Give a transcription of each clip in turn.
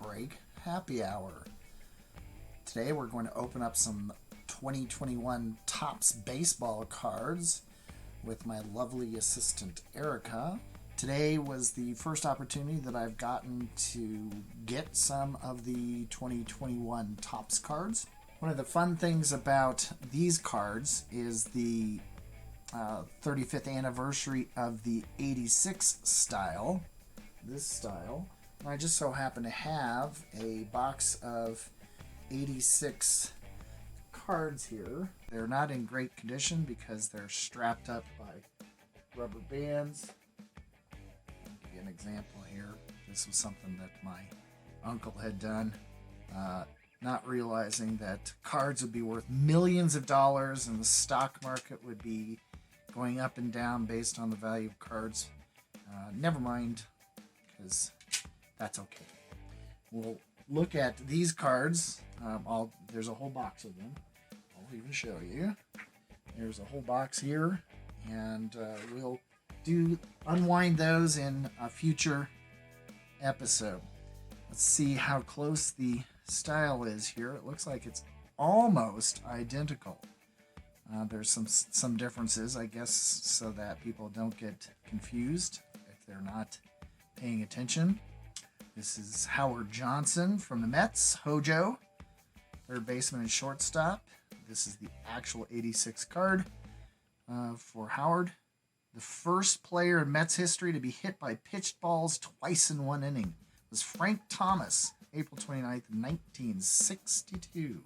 Break Happy Hour. Today we're going to open up some 2021 Topps baseball cards with my lovely assistant Erica. Today was the first opportunity that I've gotten to get some of the 2021 Topps cards. One of the fun things about these cards is the 35th anniversary of the 86 style, this style. I just so happen to have a box of 86 cards here. They're not in great condition because they're strapped up by rubber bands. I'll give you an example here. This was something that my uncle had done, not realizing that cards would be worth millions of dollars and the stock market would be going up and down based on the value of cards. Never mind, because that's okay. We'll look at these cards. There's a whole box of them. I'll even show you. There's a whole box here, and we'll unwind those in a future episode. Let's see how close the style is here. It looks like it's almost identical. There's some differences, I guess, so that people don't get confused if they're not paying attention. This is Howard Johnson from the Mets, Hojo, third baseman and shortstop. This is the actual 86 card for Howard. The first player in Mets history to be hit by pitched balls twice in one inning was Frank Thomas, April 29th, 1962.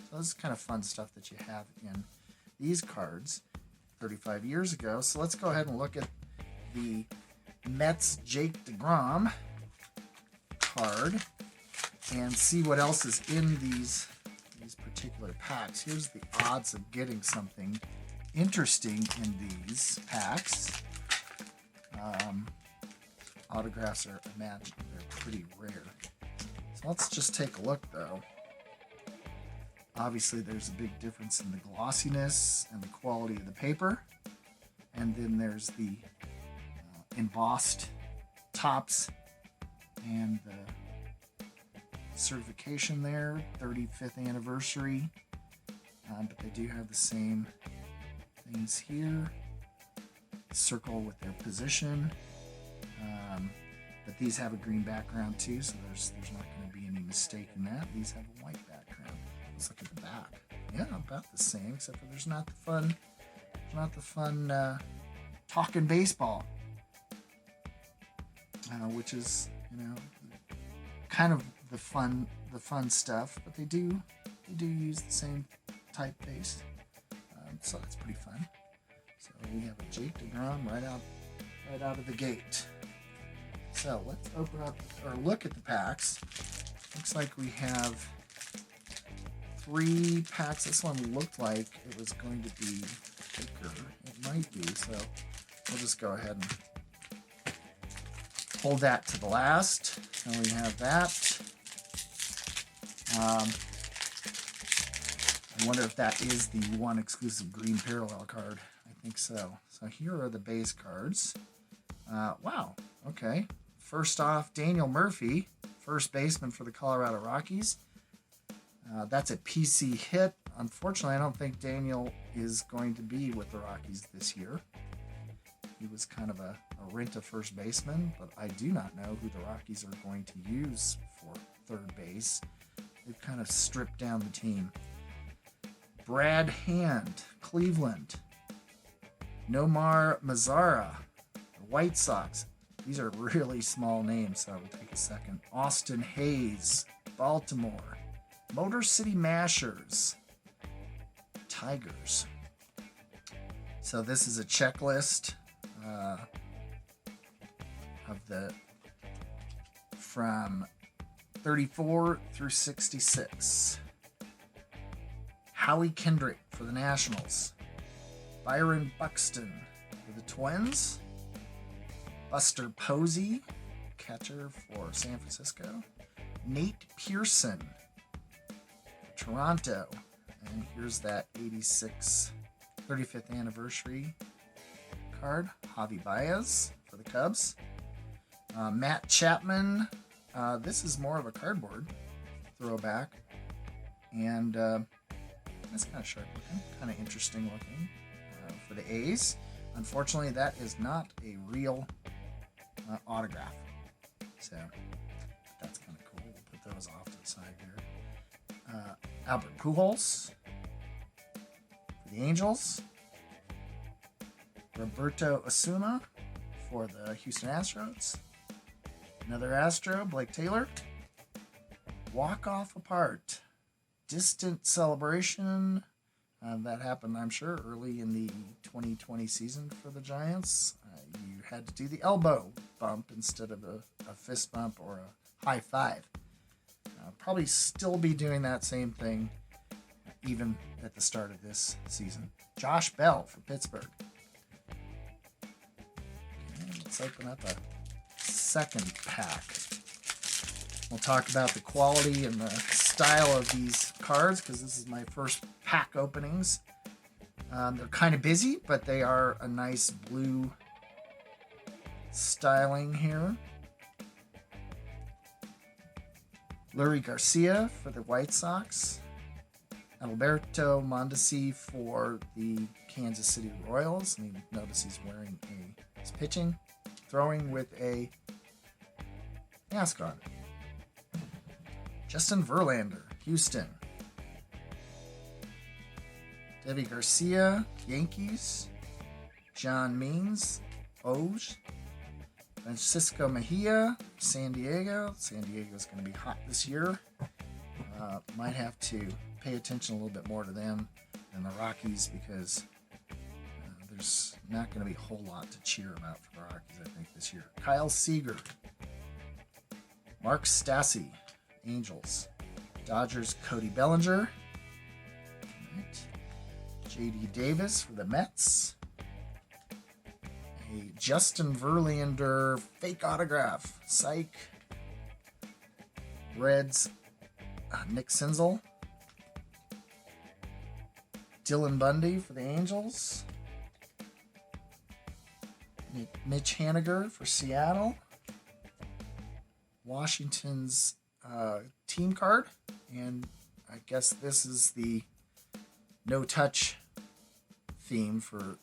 So this is kind of fun stuff that you have in these cards 35 years ago. So let's go ahead and look at the Mets Jake DeGrom card and see what else is in these particular packs. Here's the odds of getting something interesting in these packs. Autographs are imagined, they're pretty rare. So let's just take a look though. Obviously there's a big difference in the glossiness and the quality of the paper. And then there's the embossed tops and the certification there, 35th anniversary. But they do have the same things here. Circle with their position. But these have a green background too, so there's not going to be any mistake in that. These have a white background. Let's look at the back. Yeah, about the same, except for there's not the fun talking baseball, which is, kind of the fun stuff. But they do use the same typeface, so that's pretty fun. So we have a Jake DeGrom right out of the gate. So let's open up or look at the packs. Looks like we have 3 packs. This one looked like it was going to be thicker. It might be, so we'll just go ahead and hold that to the last. And we have that. I wonder if that is the one exclusive green parallel card. I think so. So here are the base cards. Wow. Okay. First off, Daniel Murphy, first baseman for the Colorado Rockies. That's a PC hit. Unfortunately, I don't think Daniel is going to be with the Rockies this year. He was kind of a rent-a first baseman, but I do not know who the Rockies are going to use for third base. They've kind of stripped down the team. Brad Hand, Cleveland. Nomar Mazara, White Sox. These are really small names, so it will take a second. Austin Hayes, Baltimore. Motor City Mashers, Tigers. So this is a checklist from 34 through 66. Howie Kendrick for the Nationals. Byron Buxton for the Twins. Buster Posey, catcher for San Francisco. Nate Pearson, Toronto. And here's that 86 35th anniversary card. Javier Baez for the Cubs. Matt Chapman, This is more of a cardboard throwback. And that's kind of sharp looking, kind of interesting looking for the A's. Unfortunately, that is not a real autograph. So that's kind of cool. We'll put those off to the side here. Albert Pujols for the Angels. Roberto Osuna for the Houston Astros. Another Astro, Blake Taylor. Walk-off apart. Distant celebration. That happened, I'm sure, early in the 2020 season for the Giants. You had to do the elbow bump instead of a fist bump or a high five. Probably still be doing that same thing even at the start of this season. Josh Bell for Pittsburgh. Okay, let's open up a second pack. We'll talk about the quality and the style of these cards because this is my first pack openings. They're kind of busy, but they are a nice blue styling here. Leury Garcia for the White Sox. Adalberto Mondesi for the Kansas City Royals. And you notice he's wearing he's pitching, throwing with a mask on. Justin Verlander, Houston. Deivi Garcia, Yankees. John Means, O's. Francisco Mejia, San Diego. San Diego's going to be hot this year. Might have to pay attention a little bit more to them than the Rockies because there's not going to be a whole lot to cheer about for the Rockies, I think, this year. Kyle Seager. Mark Stassi, Angels. Dodgers, Cody Bellinger. Right. J.D. Davis for the Mets. A Justin Verlander fake autograph. Psych. Reds, Nick Senzel. Dylan Bundy for the Angels. Mitch Haniger for Seattle. Washington's team card. And I guess this is the no-touch theme for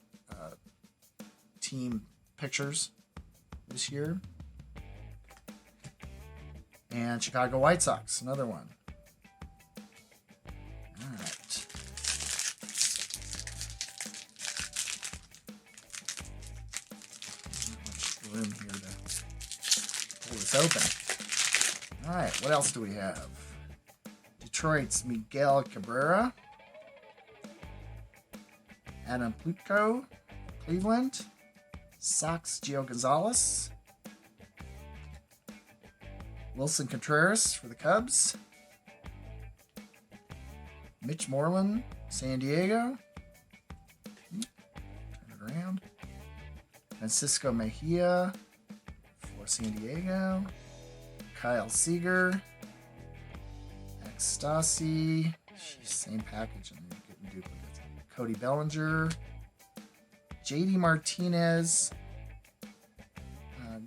team pictures this year. And Chicago White Sox, another one. All right. Not much room here to pull this open. All right, what else do we have? Detroit's Miguel Cabrera. Adam Plutko, Cleveland. Sox, Gio Gonzalez. Willson Contreras for the Cubs. Mitch Moreland, San Diego. Turn it around. Francisco Mejia for San Diego. Kyle Seager. Stassi. Same package and getting duplicates. Cody Bellinger. JD Martinez.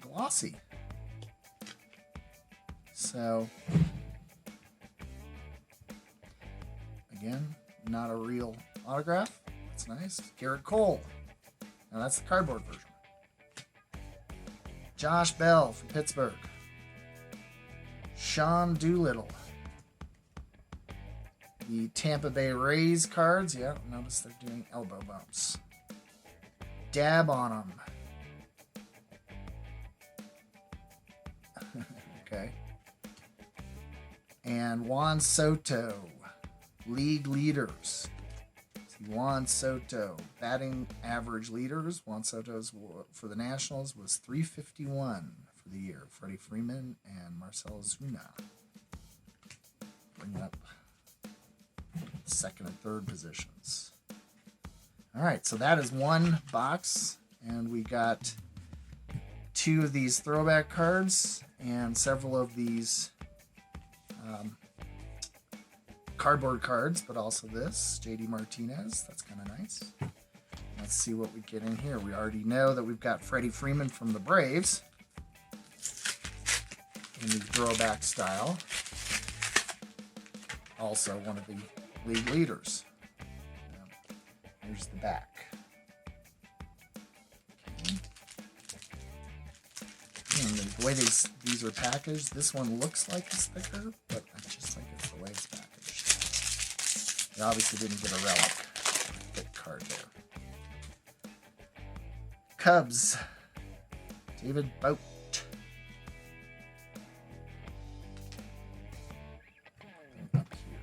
Glossy. So, again, not a real autograph. That's nice. Garrett Cole. Now that's the cardboard version. Josh Bell from Pittsburgh. Sean Doolittle. The Tampa Bay Rays cards. Yeah, notice they're doing elbow bumps. Dab on them. Okay. And Juan Soto. League leaders. See, Juan Soto. Batting average leaders. Juan Soto's for the Nationals was 351 for the year. Freddie Freeman and Marcell Ozuna. Bring up second and third positions. All right, so that is one box, and we got two of these throwback cards and several of these cardboard cards, but also this JD Martinez. That's kind of nice. Let's see what we get in here. We already know that we've got Freddie Freeman from the Braves in the throwback style. Also one of the league leaders. Here's the back. Okay. And the way these are packaged, this one looks like it's thicker, but I just think it's the way it's packaged. They obviously didn't get a relic. Thick card there. Cubs. David Bote. Up here.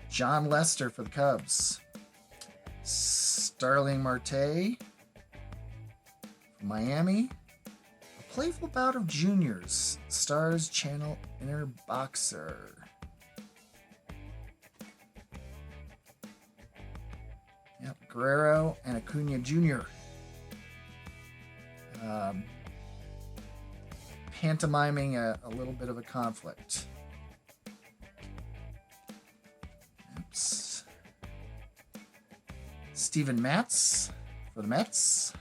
John Lester for the Cubs. Starling Marte from Miami. A playful bout of juniors. Stars Channel Inner Boxer. Yep, Guerrero and Acuna Jr. Pantomiming a little bit of a conflict. Oops. Steven Matz for the Mets.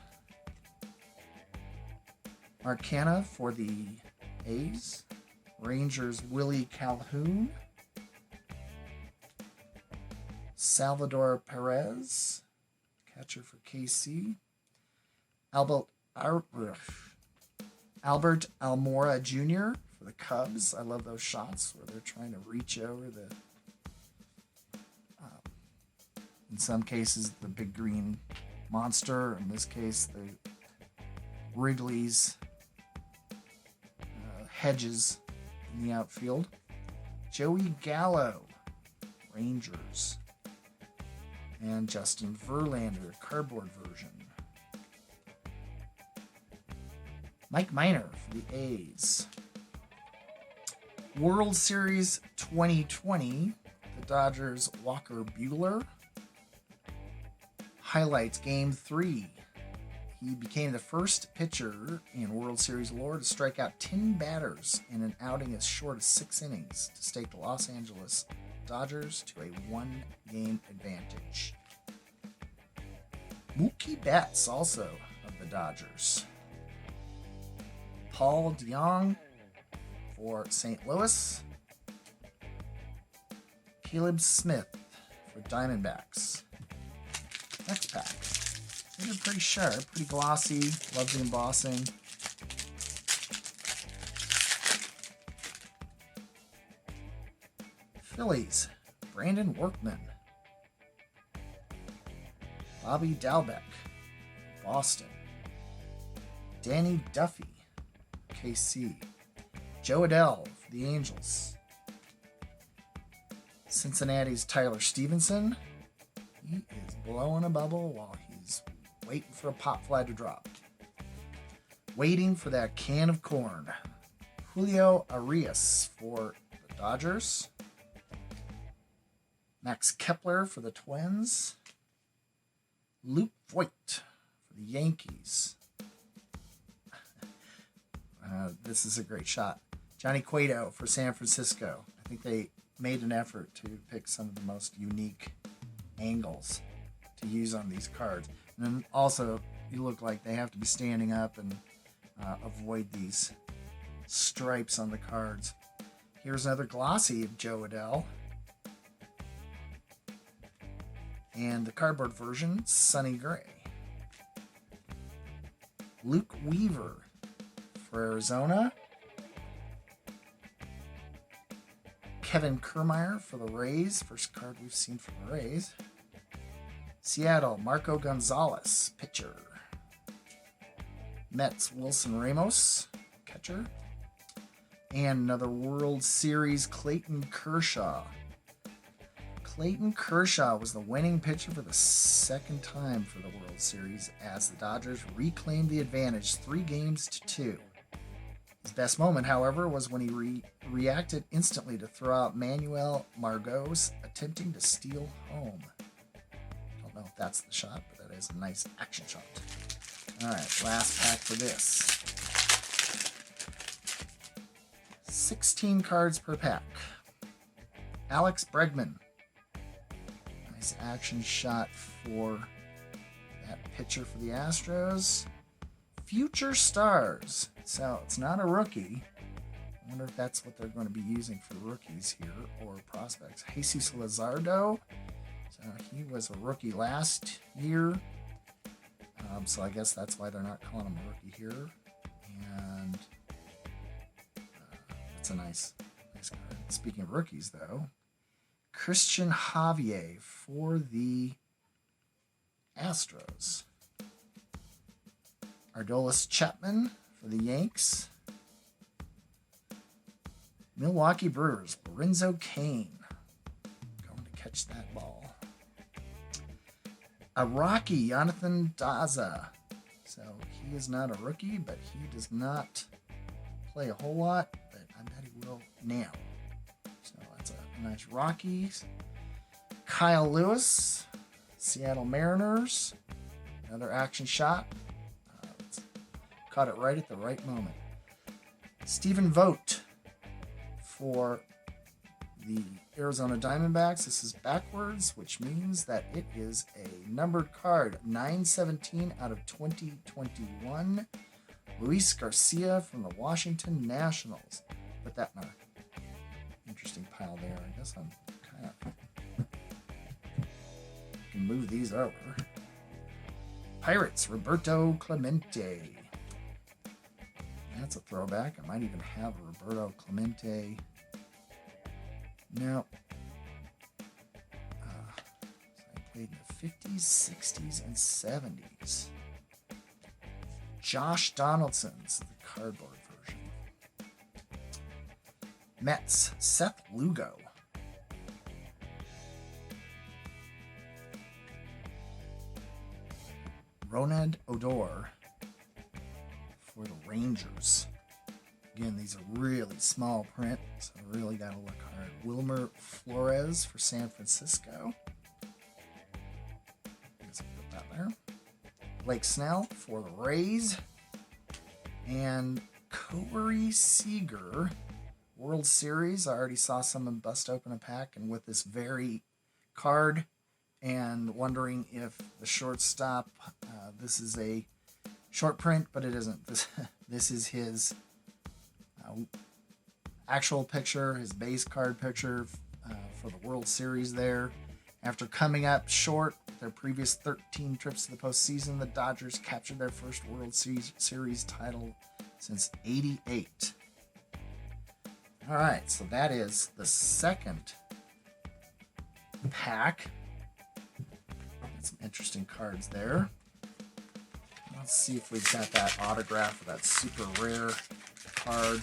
Arcana for the A's. Rangers Willie Calhoun. Salvador Perez, catcher for KC. Albert Almora Jr. for the Cubs. I love those shots where they're trying to reach over the, in some cases, the big green monster. In this case, the Wrigley's hedges in the outfield. Joey Gallo, Rangers. And Justin Verlander, cardboard version. Mike Minor for the A's. World Series 2020, the Dodgers' Walker Buehler. Highlights Game 3. He became the first pitcher in World Series lore to strike out 10 batters in an outing as short as 6 innings to stake the Los Angeles Dodgers to a 1-game advantage. Mookie Betts, also of the Dodgers. Paul DeJong for St. Louis. Caleb Smith for Diamondbacks. Next pack. These are pretty sharp, pretty glossy. Love the embossing. Phillies, Brandon Workman. Bobby Dalbec, Boston. Danny Duffy, KC. Joe Adell for the Angels. Cincinnati's Tyler Stevenson. He is blowing a bubble while he's waiting for a pop fly to drop. Waiting for that can of corn. Julio Arias for the Dodgers. Max Kepler for the Twins. Luke Voigt for the Yankees. This is a great shot. Johnny Cueto for San Francisco. I think they made an effort to pick some of the most unique angles to use on these cards. And then also, you look like they have to be standing up and avoid these stripes on the cards. Here's another glossy of Joe Adell. And the cardboard version, Sonny Gray. Luke Weaver for Arizona. Kevin Kiermaier for the Rays. First card we've seen from the Rays. Seattle, Marco Gonzalez, pitcher. Mets, Wilson Ramos, catcher. And another World Series, Clayton Kershaw. Clayton Kershaw was the winning pitcher for the second time for the World Series as the Dodgers reclaimed the advantage 3-2. His best moment, however, was when he reacted instantly to throw out Manuel Margot's attempting to steal home. Don't know if that's the shot, but that is a nice action shot. All right, last pack for this. 16 cards per pack. Alex Bregman. Nice action shot for that pitcher for the Astros. Future Stars. So it's not a rookie. I wonder if that's what they're going to be using for rookies here or prospects. Jesus Luzardo. So he was a rookie last year. So I guess that's why they're not calling him a rookie here. And it's a nice card. Speaking of rookies, though, Christian Javier for the Astros. Aroldis Chapman for the Yanks. Milwaukee Brewers, Lorenzo Cain. Going to catch that ball. A Rocky, Jonathan Daza. So he is not a rookie, but he does not play a whole lot, but I bet he will now. So that's a nice Rockies. Kyle Lewis, Seattle Mariners. Another action shot. Caught it right at the right moment. Stephen Vogt for the Arizona Diamondbacks. This is backwards, which means that it is a numbered card. 917 out of 2021. Luis Garcia from the Washington Nationals. Put that in an interesting pile there. I guess I'm kind of... can move these over. Pirates, Roberto Clemente. That's a throwback. I might even have a Roberto Clemente. No. So I played in the 50s, 60s, and 70s. Josh Donaldson's the cardboard version. Mets, Seth Lugo. Ronald Odor for the Rangers. Again, these are really small print, so I really got to look hard. Wilmer Flores for San Francisco. Let's put that there. Blake Snell for the Rays. And Corey Seager, World Series. I already saw someone bust open a pack, and with this very card, and wondering if the shortstop, this is a short print, but it isn't. This is his actual picture, his base card picture for the World Series there. After coming up short their previous 13 trips to the postseason, the Dodgers captured their first World Series title since '88. All right, so that is the second pack. Some interesting cards there. Let's see if we've got that autograph of that super rare card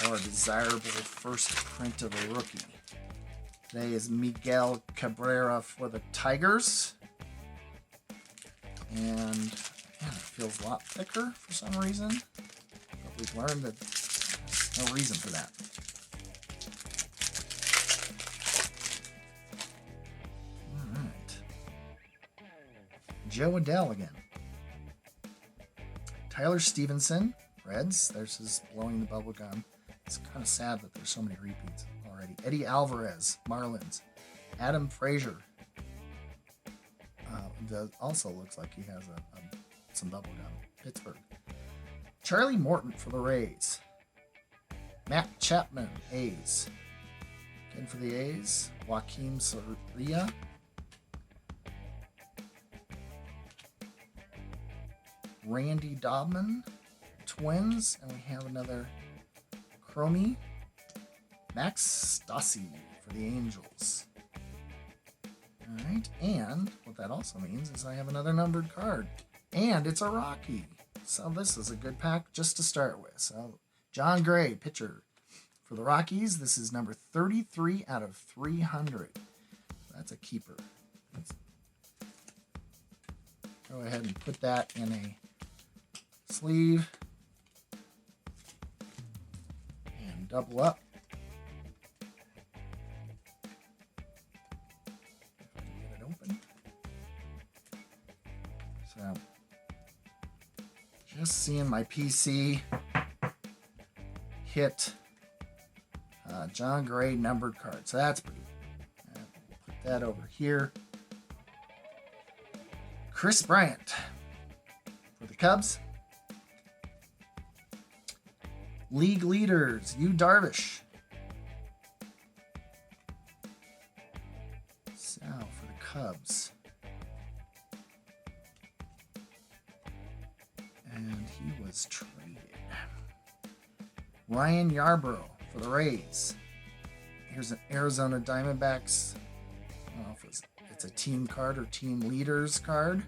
or a desirable first print of a rookie. Today is Miguel Cabrera for the Tigers. And man, it feels a lot thicker for some reason. But we've learned that there's no reason for that. Joe Adell again. Tyler Stevenson, Reds. There's his blowing the bubble gum. It's kind of sad that there's so many repeats already. Eddie Alvarez, Marlins. Adam Frazier. Also looks like he has some bubble gum. Pittsburgh. Charlie Morton for the Rays. Matt Chapman, A's. Again for the A's. Joaquin Soria. Randy Dobman, Twins, and we have another Chromie. Max Stassi for the Angels. All right, and what that also means is I have another numbered card, and it's a Rocky. So this is a good pack just to start with. So John Gray, pitcher for the Rockies. This is number 33 out of 300. That's a keeper. Go ahead and put that in a sleeve and double up. Get it open. So, just seeing my PC hit John Gray numbered card. So that's pretty good. We'll put that over here. Chris Bryant for the Cubs. League leaders, Darvish. So, for the Cubs. And he was traded. Ryan Yarbrough for the Rays. Here's an Arizona Diamondbacks. I don't know if it's a team card or team leaders card.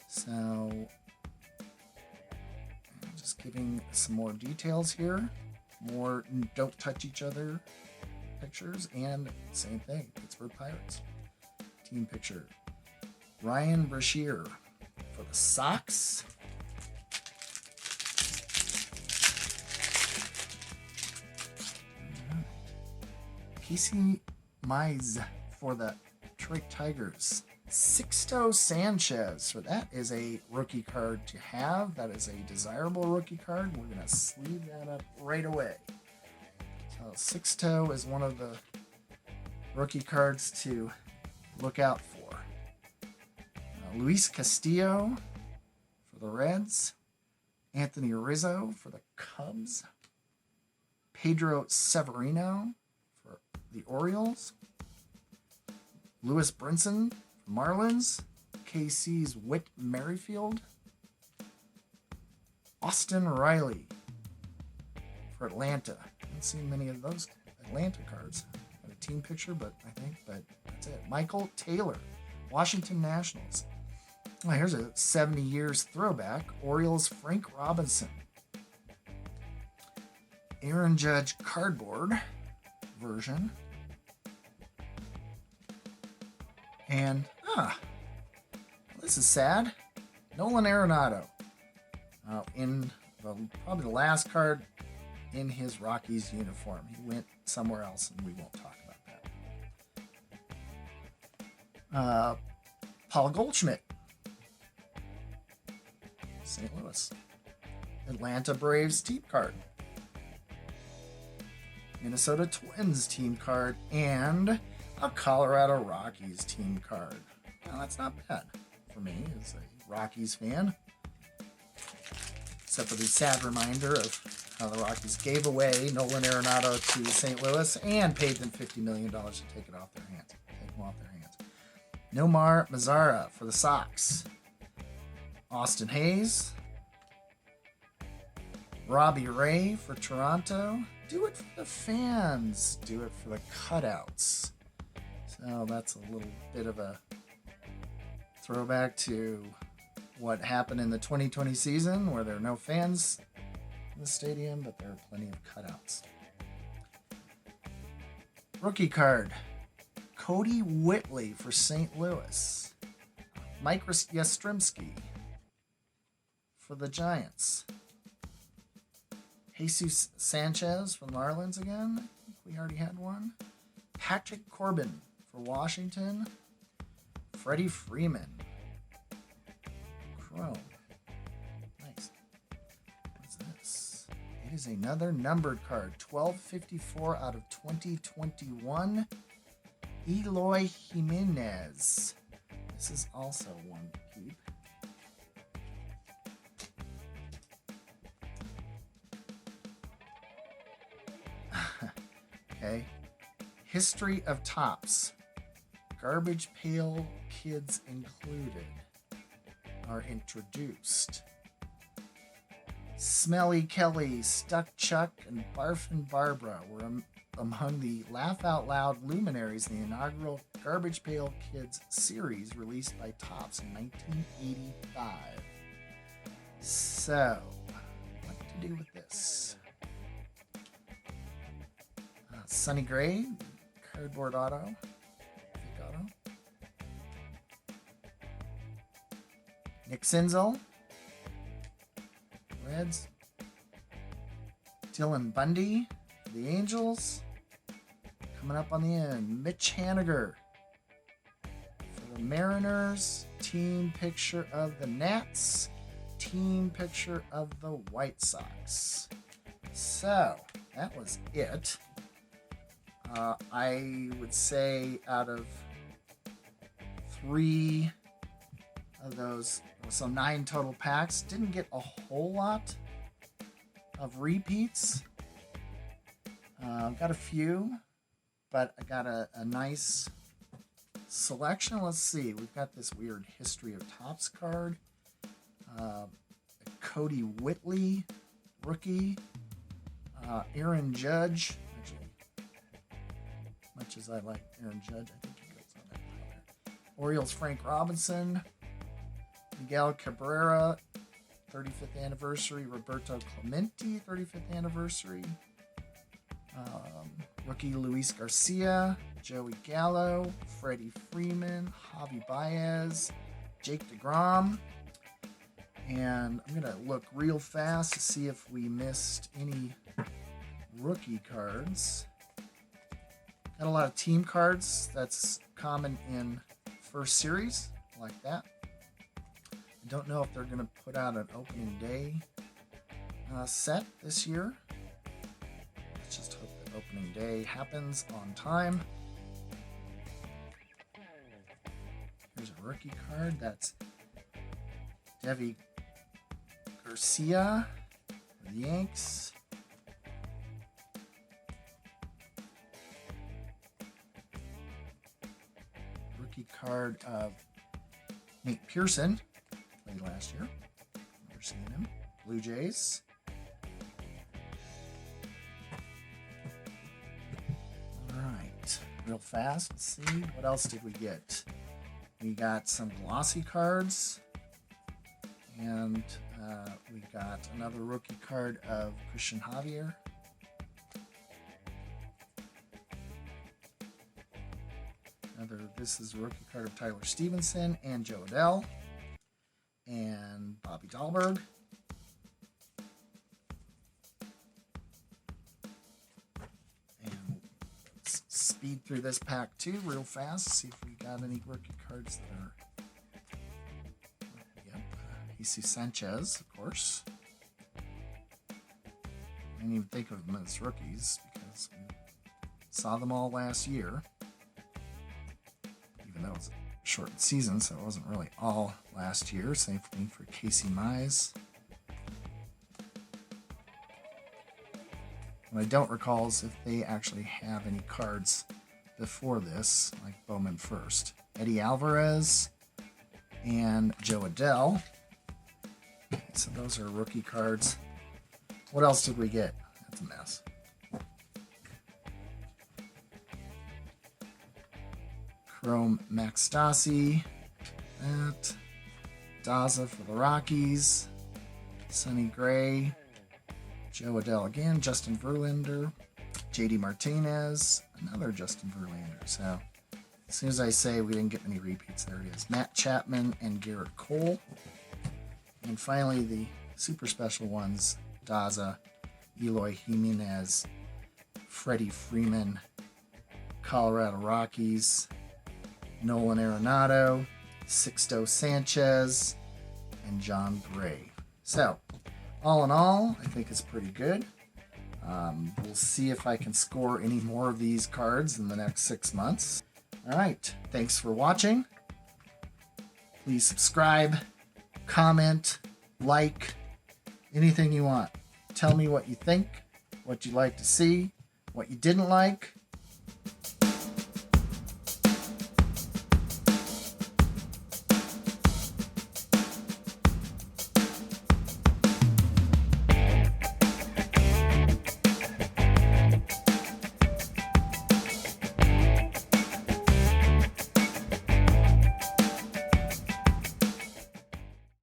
So, just giving some more details here. More don't touch each other pictures. And same thing, Pittsburgh Pirates. Team picture. Ryan Brashear for the Sox. Casey Mize for the Detroit Tigers. Sixto Sanchez. So that is a rookie card to have. That is a desirable rookie card. We're going to sleeve that up right away. So Sixto is one of the rookie cards to look out for. Luis Castillo for the Reds. Anthony Rizzo for the Cubs. Pedro Severino for the Orioles. Lewis Brinson for Marlins. KC's Whit Merrifield. Austin Riley for Atlanta. I haven't seen many of those Atlanta cards. Got a team picture, but that's it. Michael Taylor, Washington Nationals. Oh, here's a 70 years throwback. Orioles Frank Robinson. Aaron Judge cardboard version. And, this is sad. Nolen Arenado. In probably the last card in his Rockies uniform. He went somewhere else, and we won't talk about that. Paul Goldschmidt. St. Louis. Atlanta Braves team card. Minnesota Twins team card. And a Colorado Rockies team card. Well, that's not bad for me as a Rockies fan. Except for the sad reminder of how the Rockies gave away Nolen Arenado to St. Louis and paid them $50 million to take it off their hands. Take them off their hands. Nomar Mazara for the Sox. Austin Hayes. Robbie Ray for Toronto. Do it for the fans. Do it for the cutouts. So that's a little bit of a throwback to what happened in the 2020 season where there are no fans in the stadium, but there are plenty of cutouts. Rookie card. Cody Whitley for St. Louis. Mike Yastrzemski for the Giants. Jesus Sanchez from the Marlins again. I think we already had one. Patrick Corbin for Washington. Freddie Freeman. Chrome. Nice. What's this? It is another numbered card. 1254 out of 2021. Eloy Jimenez. This is also one keep. Okay. History of Topps. Garbage Pail Kids included are introduced. Smelly Kelly, Stuck Chuck, and Barfin' Barbara were among the Laugh Out Loud luminaries in the inaugural Garbage Pail Kids series released by Topps in 1985. So, what to do with this? Sonny Gray, cardboard auto. Fake auto. Nick Senzel, Reds. Dylan Bundy, the Angels. Coming up on the end, Mitch Haniger for the Mariners. Team picture of the Nats. Team picture of the White Sox. So, that was it. I would say out of 3 of those, so 9 total packs, didn't get a whole lot of repeats. I've got a few, but I got a nice selection. Let's see. We've got this weird History of Topps card. Cody Whitley, rookie. Aaron Judge. Actually, much as I like Aaron Judge, I think he goes on that color. Orioles Frank Robinson. Miguel Cabrera, 35th anniversary. Roberto Clemente, 35th anniversary. Rookie Luis Garcia, Joey Gallo, Freddie Freeman, Javier Baez, Jake DeGrom. And I'm going to look real fast to see if we missed any rookie cards. Got a lot of team cards. That's common in first series. I like that. I don't know if they're going to put out an opening day set this year. Let's just hope that opening day happens on time. Here's a rookie card. That's Javier Garcia for the Yanks. Rookie card of Nate Pearson. Played last year. Never seen him. Blue Jays. All right. Real fast. Let's see. What else did we get? We got some glossy cards. And we got another rookie card of Christian Javier. This is a rookie card of Tyler Stevenson and Joe Adell and Bobby Dahlberg. And let's speed through this pack too real fast. See if we got any rookie cards that are. Jesus Sanchez, of course. I didn't even think of them as rookies because we saw them all last year. Even though it was a shortened season, so it wasn't really all last year. Same thing for Casey Mize. What I don't recall is if they actually have any cards before this, like Bowman first. Eddie Alvarez and Joe Adell. So those are rookie cards. What else did we get? That's a mess. Chrome Max Stassi. That. Daza for the Rockies. Sonny Gray. Joe Adell again. Justin Verlander. JD Martinez. Another Justin Verlander. So as soon as I say we didn't get many repeats, there it is. Matt Chapman and Garrett Cole. And finally, the super special ones, Daza, Eloy Jimenez, Freddie Freeman, Colorado Rockies, Nolen Arenado, Sixto Sanchez, and John Gray. So, all in all, I think it's pretty good. We'll see if I can score any more of these cards in the next 6 months. All right, thanks for watching. Please subscribe. Comment, like, anything you want. Tell me what you think, what you'd like to see, what you didn't like.